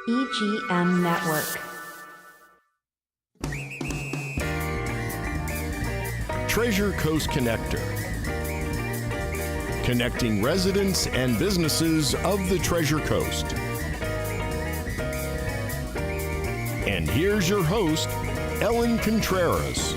EGM Network. Treasure Coast Connector. Connecting residents and businesses of the Treasure Coast. And here's your host, Ellen Contreras.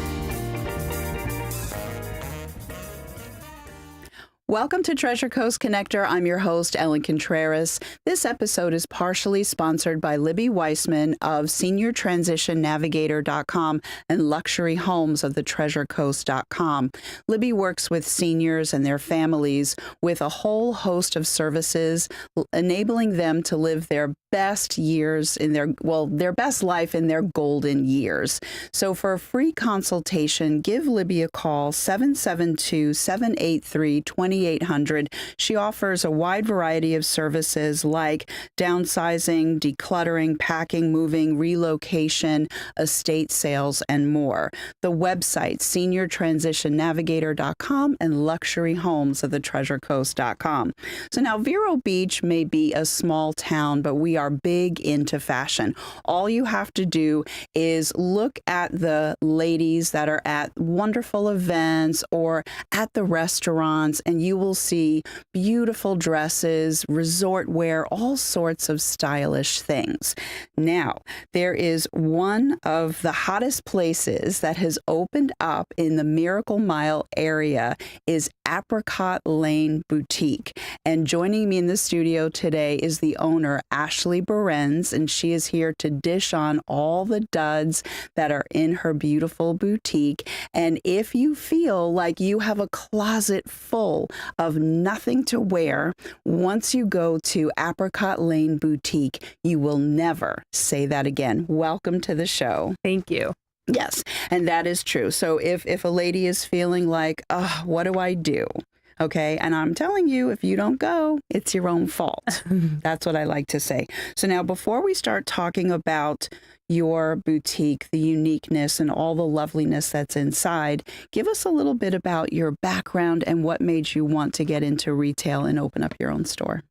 Welcome to Treasure Coast Connector. I'm your host, Ellen Contreras. This episode is partially sponsored by Libby Weissman of SeniorTransitionNavigator.com and Luxury Homes of the TreasureCoast.com. Libby works with seniors and their families with a whole host of services, enabling them to live their best years in their best life in their golden years. So for a free consultation, give Libby a call, 772-783-2800. She offers a wide variety of services like downsizing, decluttering, packing, moving, relocation, estate sales, and more. The website, SeniorTransitionNavigator.com and Luxury Homes of the TreasureCoast.com. So now Vero Beach may be a small town, but we are big into fashion. All you have to do is look at the ladies that are at wonderful events or at the restaurants, and you will see beautiful dresses, resort wear, all sorts of stylish things. Now, there is one of the hottest places that has opened up in the Miracle Mile area is Apricot Lane Boutique. And joining me in the studio today is the owner, Ashley Borenz, and she is here to dish on all the duds that are in her beautiful boutique. And if you feel like you have a closet full of nothing to wear, once you go to Apricot Lane Boutique, you will never say that again. Welcome to the show. Thank you. Yes, and that is true. So if a lady is feeling like, oh, what do I do? Okay, and I'm telling you, if you don't go, it's your own fault. That's what I like to say. So now, before we start talking about your boutique, the uniqueness and all the loveliness that's inside, give us a little bit about your background and what made you want to get into retail and open up your own store.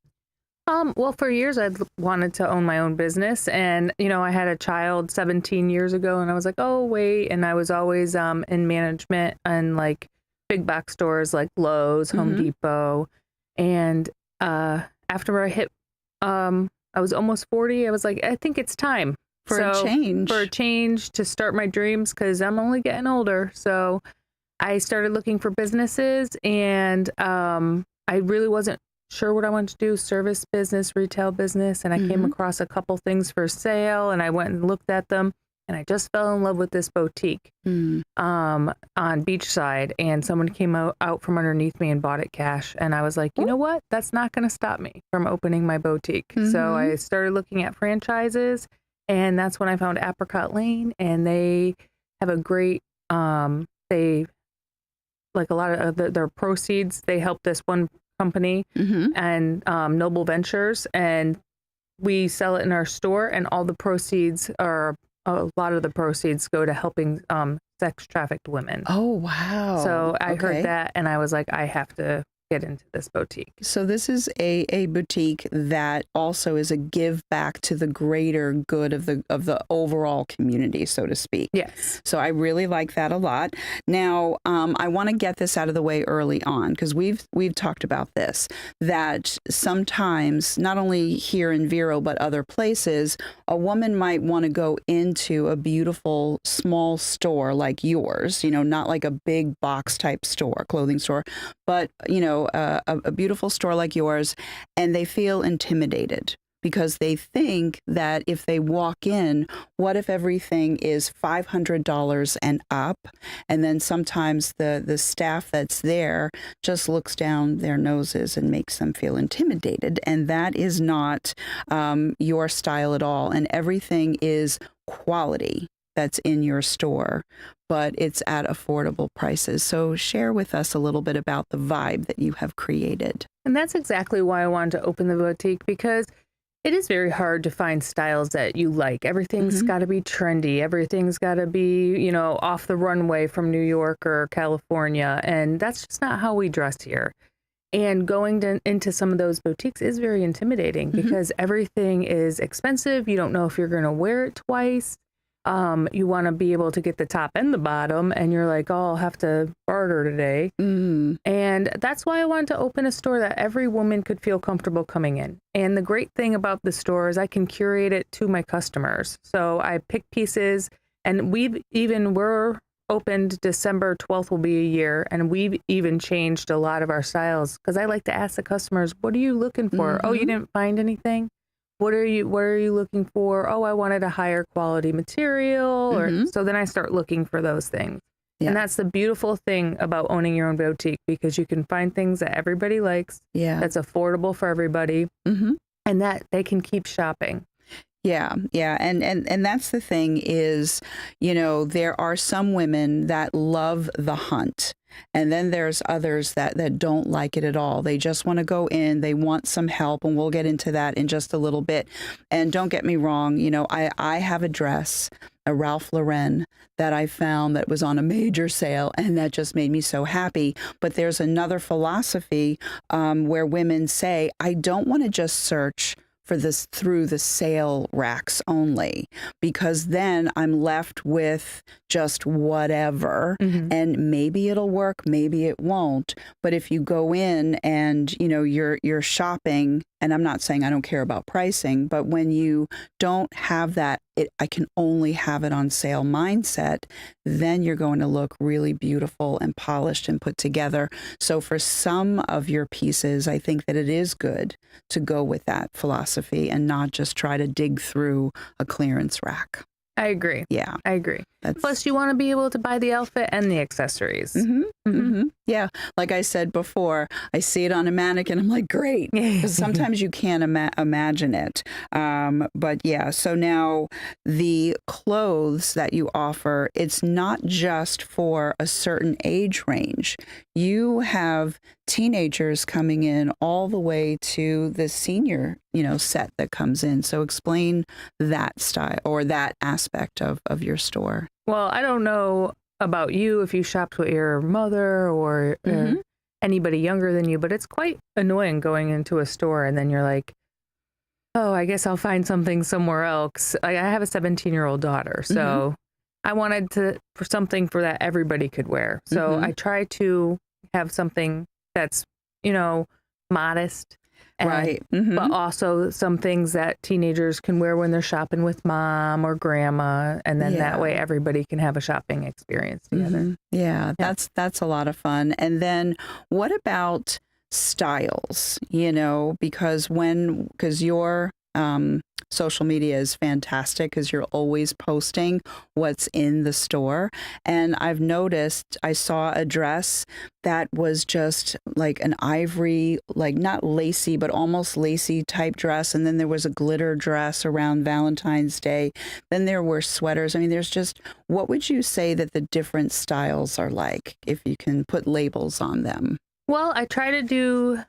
Well, for years I'd wanted to own my own business, and I had a child 17 years ago, and I was like, oh wait, and I was always in management and like big box stores like Lowe's, Home Depot, and after I hit, I was almost 40. I was like, I think it's time for a change to start my dreams because I'm only getting older. So I started looking for businesses, and I really wasn't sure what I wanted to do, service business, retail business. And I came across a couple things for sale, and I went and looked at them, and I just fell in love with this boutique on Beachside. And someone came out from underneath me and bought it cash. And I was like, you know what? That's not going to stop me from opening my boutique. So I started looking at franchises, and that's when I found Apricot Lane. And they have a great, they like a lot of their proceeds. They help this one company and Noble Ventures, and we sell it in our store, and all the proceeds are a lot of the proceeds go to helping sex trafficked women. Oh, wow. So I heard that, and I was like, I have to get into this boutique. So this is a boutique that also is a give back to the greater good of the overall community, so to speak. Yes. So I really like that a lot. Now, I want to get this out of the way early on because we've talked about this, that sometimes, not only here in Vero, but other places, a woman might want to go into a beautiful small store like yours, not like a big box type store, clothing store, but, a beautiful store like yours, and they feel intimidated because they think that if they walk in, what if everything is $500 and up? And then sometimes the staff that's there just looks down their noses and makes them feel intimidated. And that is not your style at all. And everything is quality that's in your store, but it's at affordable prices. So share with us a little bit about the vibe that you have created. And that's exactly why I wanted to open the boutique, because it is very hard to find styles that you like. Everything's got to be trendy. Everything's got to be, off the runway from New York or California. And that's just not how we dress here. And going into some of those boutiques is very intimidating because everything is expensive. You don't know if you're going to wear it twice. You want to be able to get the top and the bottom, and you're like, oh, I'll have to barter today. And that's why I wanted to open a store that every woman could feel comfortable coming in. And the great thing about the store is I can curate it to my customers. So I pick pieces, and we're opened December 12th will be a year, and we've even changed a lot of our styles because I like to ask the customers, what are you looking for? Oh, you didn't find anything? What are you looking for? Oh, I wanted a higher quality material. Or so then I start looking for those things. Yeah. And that's the beautiful thing about owning your own boutique, because you can find things that everybody likes, that's affordable for everybody, and that they can keep shopping. Yeah. And that's the thing is, there are some women that love the hunt. And then there's others that don't like it at all. They just want to go in. They want some help. And we'll get into that in just a little bit. And don't get me wrong. I have a dress, a Ralph Lauren, that I found that was on a major sale. And that just made me so happy. But there's another philosophy where women say, I don't want to just search for this through the sale racks only, because then I'm left with just whatever, and maybe it'll work, maybe it won't. But if you go in and you're shopping, and I'm not saying I don't care about pricing, but when you don't have that I can only have it on sale mindset, then you're going to look really beautiful and polished and put together. So for some of your pieces, I think that it is good to go with that philosophy and not just try to dig through a clearance rack. I agree. Yeah. I agree. Plus, you want to be able to buy the outfit and the accessories. Yeah. Like I said before, I see it on a mannequin. I'm like, great. Because sometimes you can't imagine it. But yeah, so now the clothes that you offer, it's not just for a certain age range. You have teenagers coming in all the way to the senior, set that comes in. So explain that style or that aspect of your store. Well, I don't know about you if you shopped with your mother or anybody younger than you, but it's quite annoying going into a store and then you're like, oh, I guess I'll find something somewhere else. I have a 17-year-old daughter, so I wanted for something for that everybody could wear. So I try to have something that's, modest. Right. But also some things that teenagers can wear when they're shopping with mom or grandma. And then that way everybody can have a shopping experience together. Yeah, that's a lot of fun. And then what about styles? Because your social media is fantastic because you're always posting what's in the store. And I've noticed, I saw a dress that was just like an ivory, like not lacy, but almost lacy type dress. And then there was a glitter dress around Valentine's Day. Then there were sweaters. I mean, what would you say that the different styles are like, if you can put labels on them? Well, I try to do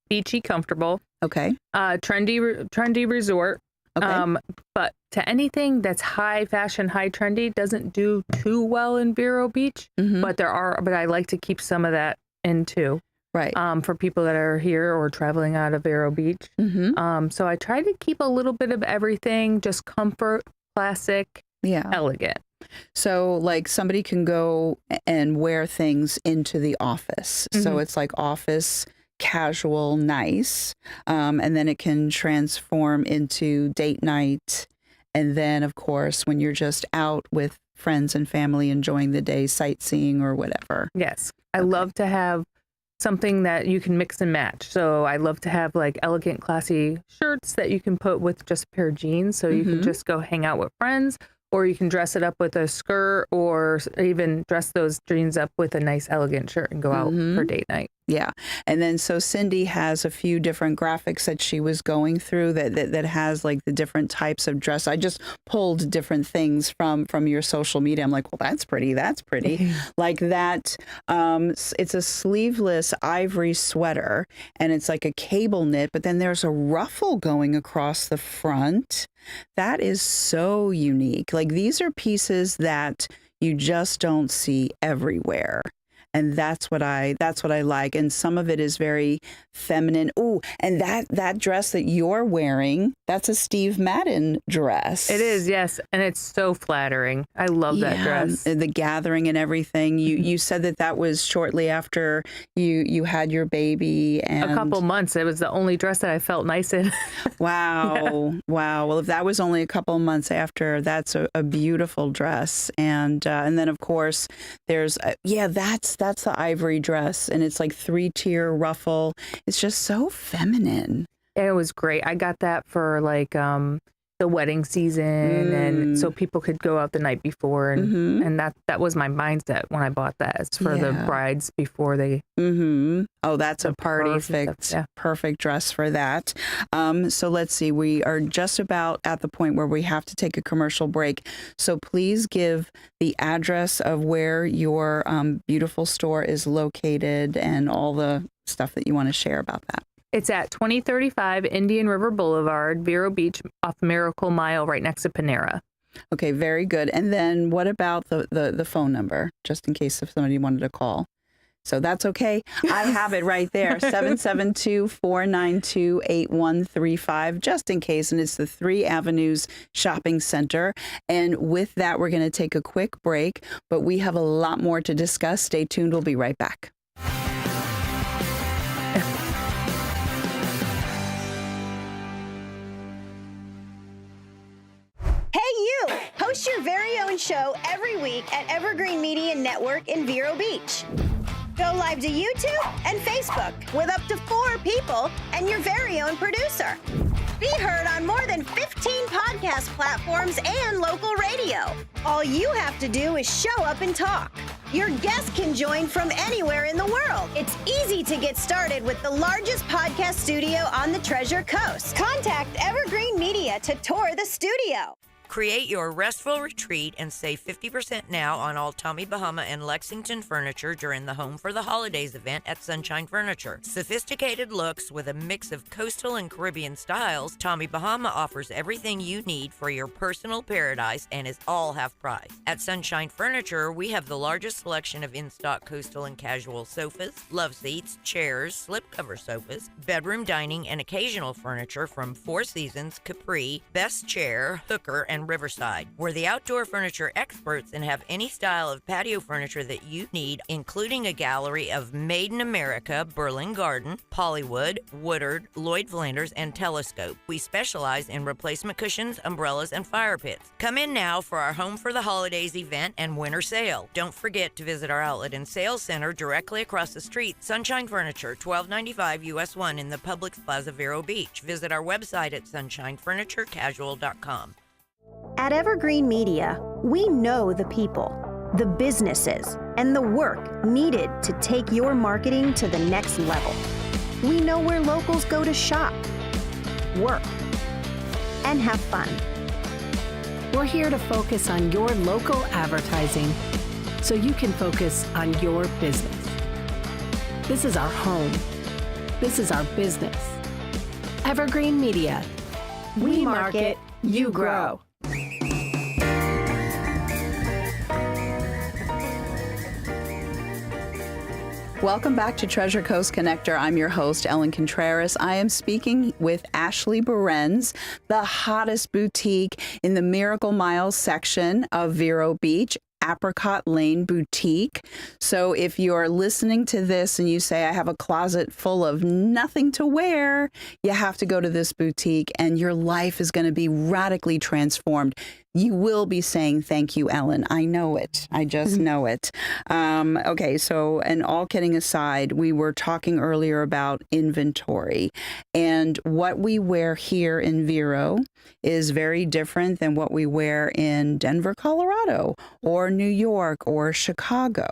beachy, comfortable. Okay. Trendy resort. Okay. But to anything that's high fashion, high trendy doesn't do too well in Vero Beach. But I like to keep some of that in too. Right. For people that are here or traveling out of Vero Beach. So I try to keep a little bit of everything, just comfort, classic, elegant. So like somebody can go and wear things into the office. So it's like office casual, nice. And then it can transform into date night. And then, of course, when you're just out with friends and family enjoying the day, sightseeing or whatever. Yes. I love to have something that you can mix and match. So I love to have like elegant, classy shirts that you can put with just a pair of jeans. So you can just go hang out with friends, or you can dress it up with a skirt, or even dress those jeans up with a nice, elegant shirt and go out for date night. Yeah. And then so Cindy has a few different graphics that she was going through that has like the different types of dress. I just pulled different things from your social media. I'm like, well, that's pretty. That's pretty. Like that. It's a sleeveless ivory sweater and it's like a cable knit, but then there's a ruffle going across the front. That is so unique. Like these are pieces that you just don't see everywhere. And that's what I like. And some of it is very feminine. Ooh, and that dress that you're wearing, that's a Steve Madden dress. It is, yes. And it's so flattering. I love that dress. The gathering and everything. You said that was shortly after you had your baby. And a couple months. It was the only dress that I felt nice in. Wow. Yeah. Wow. Well, if that was only a couple of months after, that's a beautiful dress. And then, of course, there's, that's the ivory dress. And it's like 3-tier ruffle. It's just so feminine. It was great. I got that for like the wedding season, and so people could go out the night before, and that was my mindset when I bought that. It's for the brides before they. Oh, that's a perfect dress for that. So let's see. We are just about at the point where we have to take a commercial break. So please give the address of where your beautiful store is located and all the stuff that you want to share about that. It's at 2035 Indian River Boulevard, Vero Beach, off Miracle Mile, right next to Panera. Okay, very good. And then what about the phone number, just in case if somebody wanted to call? So that's okay. I have it right there, 772-492-8135, just in case. And it's the 3 Avenues Shopping Center. And with that, we're going to take a quick break, but we have a lot more to discuss. Stay tuned. We'll be right back. Host your very own show every week at Evergreen Media Network in Vero Beach. Go live to YouTube and Facebook with up to 4 people and your very own producer. Be heard on more than 15 podcast platforms and local radio. All you have to do is show up and talk. Your guests can join from anywhere in the world. It's easy to get started with the largest podcast studio on the Treasure Coast. Contact Evergreen Media to tour the studio. Create your restful retreat and save 50% now on all Tommy Bahama and Lexington furniture during the Home for the Holidays event at Sunshine Furniture. Sophisticated looks with a mix of coastal and Caribbean styles, Tommy Bahama offers everything you need for your personal paradise and is all half price. At Sunshine Furniture, we have the largest selection of in-stock coastal and casual sofas, love seats, chairs, slipcover sofas, bedroom dining, and occasional furniture from Four Seasons, Capri, Best Chair, Hooker, and Riverside. We're the outdoor furniture experts and have any style of patio furniture that you need, including a gallery of Made in America, Berlin Garden, Pollywood, Woodard, Lloyd Flanders, and Telescope. We specialize in replacement cushions, umbrellas, and fire pits. Come in now for our Home for the Holidays event and winter sale. Don't forget to visit our outlet and sales center directly across the street, Sunshine Furniture, 1295 US 1 in the Publix Plaza, Vero Beach. Visit our website at sunshinefurniturecasual.com. At Evergreen Media, we know the people, the businesses, and the work needed to take your marketing to the next level. We know where locals go to shop, work, and have fun. We're here to focus on your local advertising so you can focus on your business. This is our home. This is our business. Evergreen Media. We market, you grow. Welcome back to Treasure Coast Connector. I'm your host, Ellen Contreras. I am speaking with Ashley Borenz, the hottest boutique in the Miracle Mile section of Vero Beach, Apricot Lane Boutique. So if you're listening to this and you say, I have a closet full of nothing to wear, you have to go to this boutique and your life is going to be radically transformed. You will be saying, thank you, Ellen. I know it. I just know it. Okay, so, and all kidding aside, we were talking earlier about inventory. And what we wear here in Vero is very different than what we wear in Denver, Colorado, or New York, or Chicago,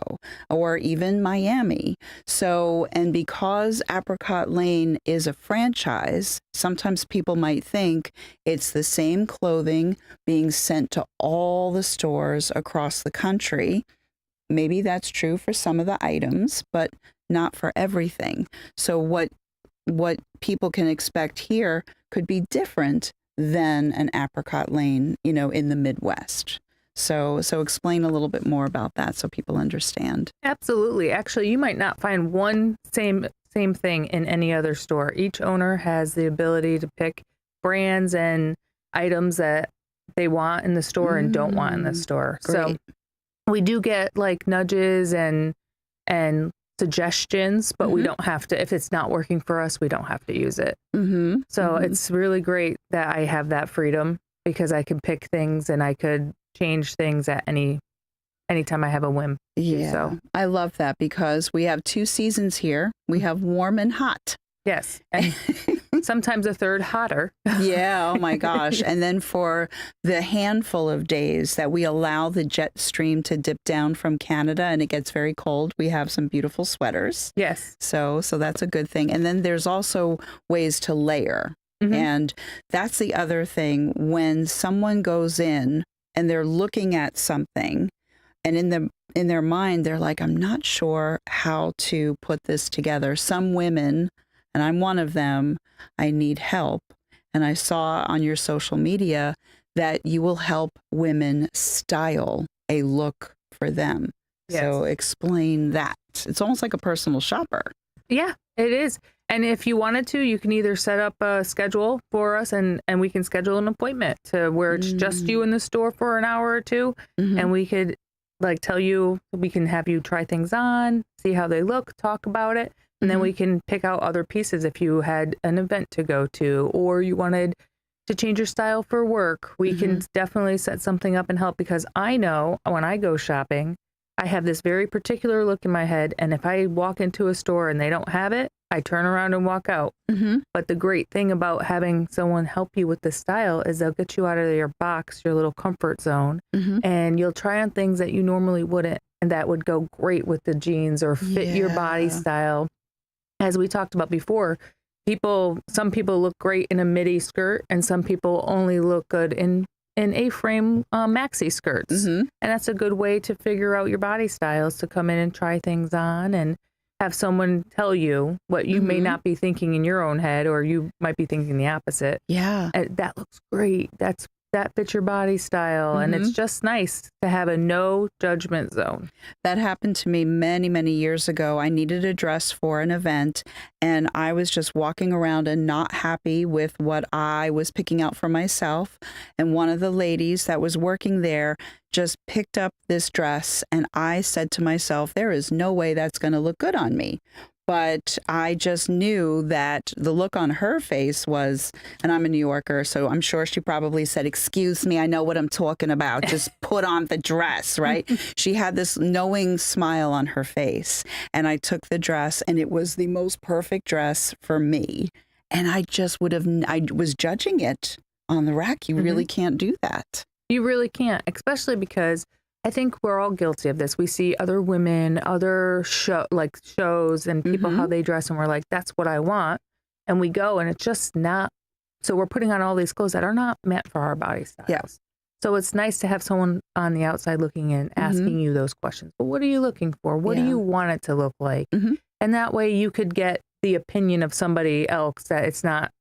or even Miami. So, and because Apricot Lane is a franchise, sometimes people might think it's the same clothing being sent to all the stores across the country. Maybe that's true for some of the items, but not for everything. So what people can expect here could be different than an Apricot Lane, in the Midwest. So explain a little bit more about that so people understand. Absolutely. Actually, you might not find one same thing in any other store. Each owner has the ability to pick brands and items that they want in the store and don't want in the store. Great. So we do get like nudges and suggestions, but we don't have to, if it's not working for us, we don't have to use it. So it's really great that I have that freedom because I can pick things and I could change things at anytime I have a whim. Yeah. So I love that because we have 2 seasons here. We have warm and hot. yes. And sometimes a third hotter. Yeah. Oh my gosh. And then for the handful of days that we allow the jet stream to dip down from Canada and it gets very cold, we have some beautiful sweaters. Yes. So that's a good thing. And then there's also ways to layer. And that's the other thing. When someone goes in and they're looking at something and in their mind, they're like, I'm not sure how to put this together. Some women, and I'm one of them, I need help. And I saw on your social media that you will help women style a look for them. Yes. So explain that. It's almost like a personal shopper. Yeah, it is. And if you wanted to, you can either set up a schedule for us and we can schedule an appointment to where it's just you in the store for an hour or two. And we could like tell you, we can have you try things on, see how they look, talk about it. And then we can pick out other pieces if you had an event to go to or you wanted to change your style for work. We can definitely set something up and help because I know when I go shopping, I have this very particular look in my head. And if I walk into a store and they don't have it, I turn around and walk out. But the great thing about having someone help you with the style is they'll get you out of your box, your little comfort zone, and you'll try on things that you normally wouldn't. And that would go great with the jeans or fit your body style. As we talked about before, some people look great in a midi skirt and some people only look good in A-frame maxi skirts. And that's a good way to figure out your body styles, to come in and try things on and have someone tell you what you may not be thinking in your own head, or you might be thinking the opposite. Yeah. That looks great. That fits your body style. And it's just nice to have a no judgment zone. That happened to me many, many years ago. I needed a dress for an event and I was just walking around and not happy with what I was picking out for myself. And one of the ladies that was working there just picked up this dress and I said to myself, there is no way that's going to look good on me. But I just knew that the look on her face was, and I'm a New Yorker, so I'm sure she probably said, excuse me, I know what I'm talking about. Just put on the dress, right? She had this knowing smile on her face. And I took the dress and it was the most perfect dress for me. And I was judging it on the rack. You really can't do that. You really can't, especially because I think we're all guilty of this. We see other women, other shows and people, how they dress, and we're like, that's what I want. And we go and it's just not. So we're putting on all these clothes that are not meant for our body styles. Yeah. So it's nice to have someone on the outside looking in, asking you those questions. But what are you looking for? What do you want it to look like? And that way you could get the opinion of somebody else that it's not,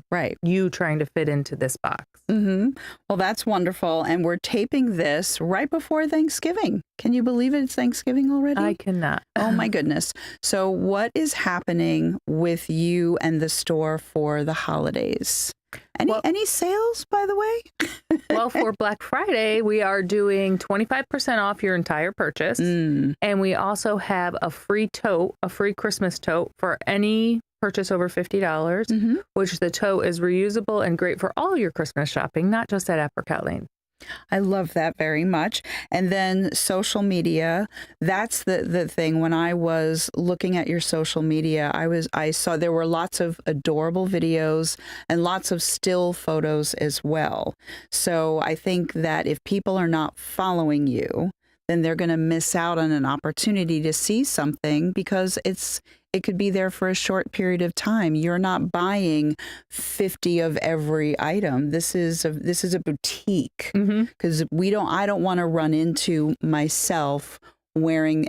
right, you trying to fit into this box. Well, that's wonderful. And we're taping this right before Thanksgiving. Can you believe it's Thanksgiving already? I cannot. Oh, my goodness. So what is happening with you and the store for the holidays? Any sales, by the way? Well, for Black Friday, we are doing 25% off your entire purchase. And we also have a free Christmas tote for any purchase over $50, which the tote is reusable and great for all your Christmas shopping, not just at Apricot Lane. I love that very much. And then social media, that's the thing. When I was looking at your social media, I saw there were lots of adorable videos and lots of still photos as well. So I think that if people are not following you, then they're going to miss out on an opportunity to see something because it could be there for a short period of time. You're not buying 50 of every item. This is a boutique because I don't want to run into myself wearing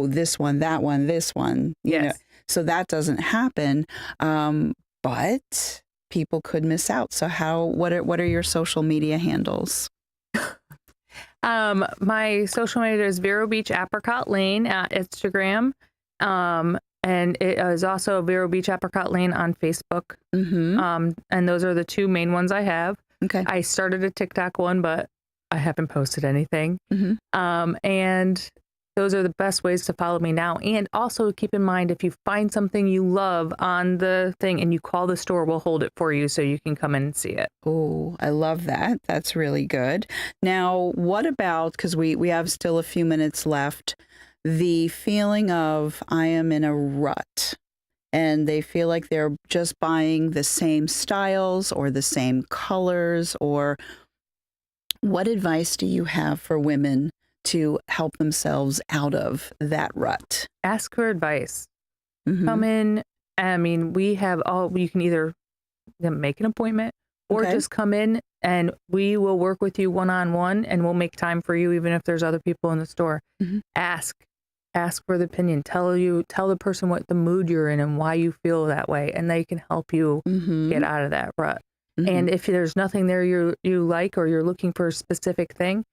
this one, that one, this one. You know, so that doesn't happen. But people could miss out. So what are your social media handles? My social media is Vero Beach Apricot Lane at Instagram. And it is also Vero Beach Apricot Lane on Facebook. And those are the two main ones I have. Okay. I started a TikTok one, but I haven't posted anything. And those are the best ways to follow me now. And also keep in mind, if you find something you love on the thing and you call the store, we'll hold it for you so you can come in and see it. Oh, I love that. That's really good. Now, what about, because we have still a few minutes left, the feeling of I am in a rut and they feel like they're just buying the same styles or the same colors, or what advice do you have for women to help themselves out of that rut? Ask for advice. Come in. I mean, you can either make an appointment or just come in and we will work with you one-on-one and we'll make time for you, even if there's other people in the store. Ask for the opinion. Tell the person what the mood you're in and why you feel that way, and they can help you get out of that rut. And if there's nothing there you like, or you're looking for a specific thing,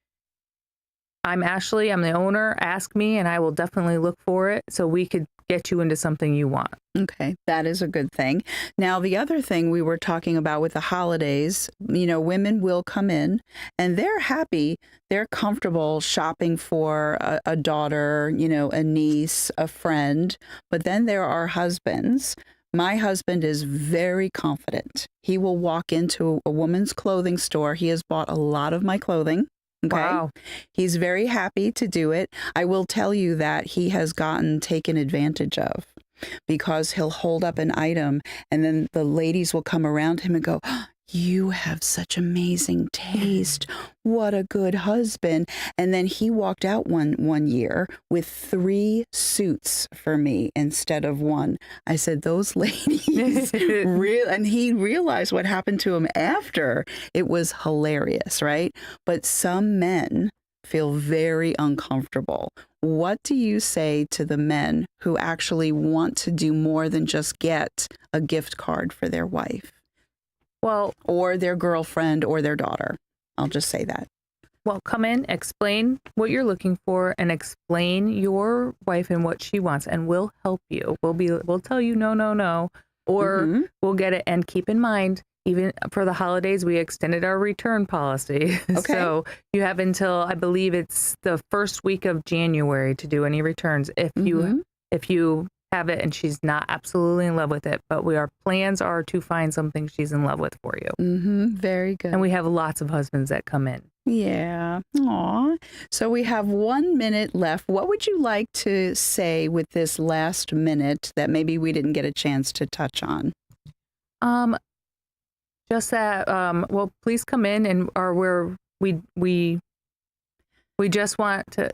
I'm Ashley. I'm the owner. Ask me, and I will definitely look for it so we could get you into something you want. Okay, that is a good thing. Now, the other thing we were talking about with the holidays, women will come in and they're happy. They're comfortable shopping for a daughter, a niece, a friend. But then there are husbands. My husband is very confident. He will walk into a woman's clothing store. He has bought a lot of my clothing. Okay. Wow. He's very happy to do it. I will tell you that he has gotten taken advantage of, because he'll hold up an item and then the ladies will come around him and go, oh, you have such amazing taste. What a good husband. And then he walked out one year with 3 suits for me instead of 1. I said, those ladies and he realized what happened to him after. It was hilarious, right? But some men feel very uncomfortable. What do you say to the men who actually want to do more than just get a gift card for their wife? Well, or their girlfriend or their daughter. I'll just say that. Well, come in, explain what you're looking for, and explain your wife and what she wants, and we'll help you. We'll tell you no, or we'll get it. And keep in mind, even for the holidays, we extended our return policy. Okay. So you have until, I believe it's the first week of January to do any returns if you have it and she's not absolutely in love with it. But our plans are to find something she's in love with for you. Very good. And we have lots of husbands that come in. Yeah. Aw. So we have 1 minute left. What would you like to say with this last minute that maybe we didn't get a chance to touch on? Just that, well, please come in and we just want to,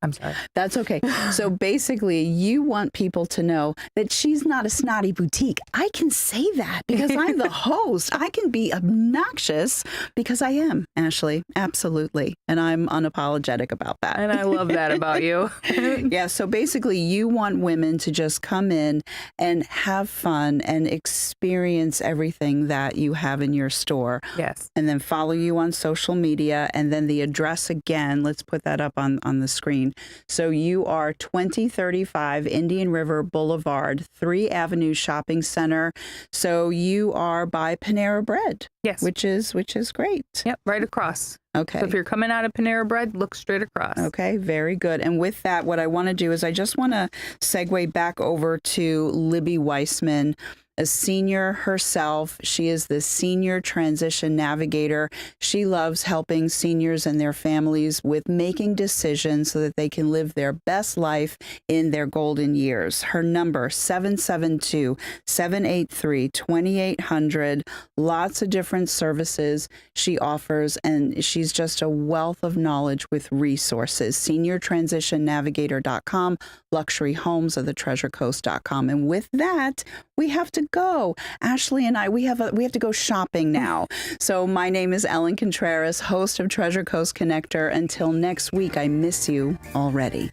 I'm sorry. That's okay. So basically, you want people to know that she's not a snotty boutique. I can say that because I'm the host. I can be obnoxious because I am, Ashley. Absolutely. And I'm unapologetic about that. And I love that about you. Yeah. So basically, you want women to just come in and have fun and experience everything that you have in your store. Yes. And then follow you on social media. And then the address again, let's put that up on the screen. So you are 2035 Indian River Boulevard, 3 Avenue Shopping Center. So you are by Panera Bread. Yes. Which is great. Yep, right across. Okay. So if you're coming out of Panera Bread, look straight across. Okay, very good. And with that, what I want to do is I just want to segue back over to Libby Weissman, a senior herself. She is the Senior Transition Navigator. She loves helping seniors and their families with making decisions so that they can live their best life in their golden years. Her number, 772-783-2800. Lots of different services she offers, and she's just a wealth of knowledge with resources. SeniorTransitionNavigator.com, LuxuryHomesOfTheTreasureCoast.com. And with that, we have to go. Ashley and I, we have to go shopping now. So my name is Ellen Contreras, host of Treasure Coast Connector. Until next week, I miss you already.